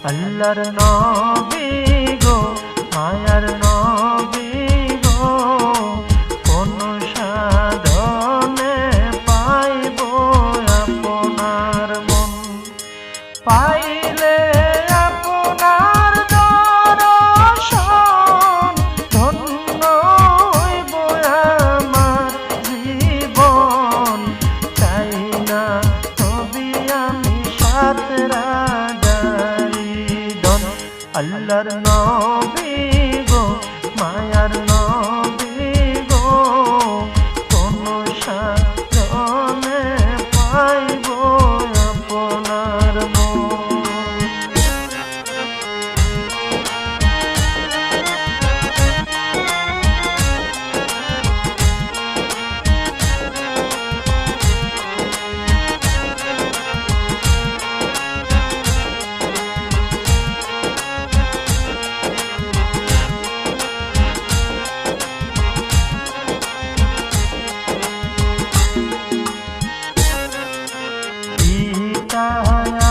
আল্লাহর নবী গো মায়ার নবী গো কোন সাধনে পাইব আপনার মন পাইলে আপনার দর্শন ধন্য হইব আমার জীবন চাই না তবে আমি সাত রাজারি ধন আল্লাহর নবী গো মায়ার নবী গো কোন সাধনে পাইব আপনার মন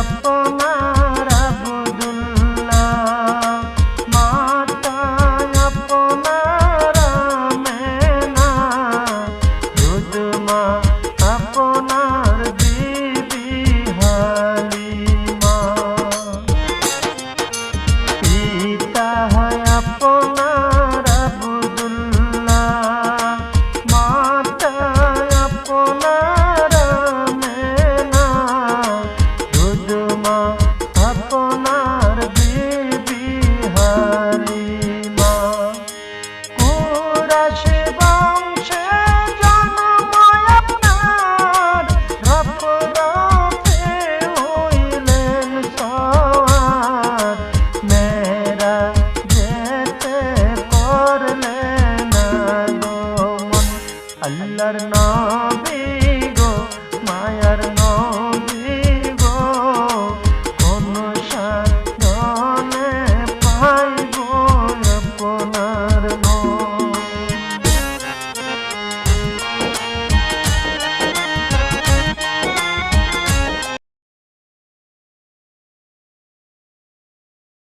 আপনার আব্দুল্লাহ মাতা আপনার আমেনা দুধমা আপনার বিবি হালিমা পিতা আপনার আব্দুল্লাহ মাতা আপনার আমেনা দুধমা আপনার বিবি হালিমা কুরাশি বংশে জন্ম আপনার রফরফে হইলেন সওয়ার মেরা যেতে করলেন আগমন আল্লাহর নবী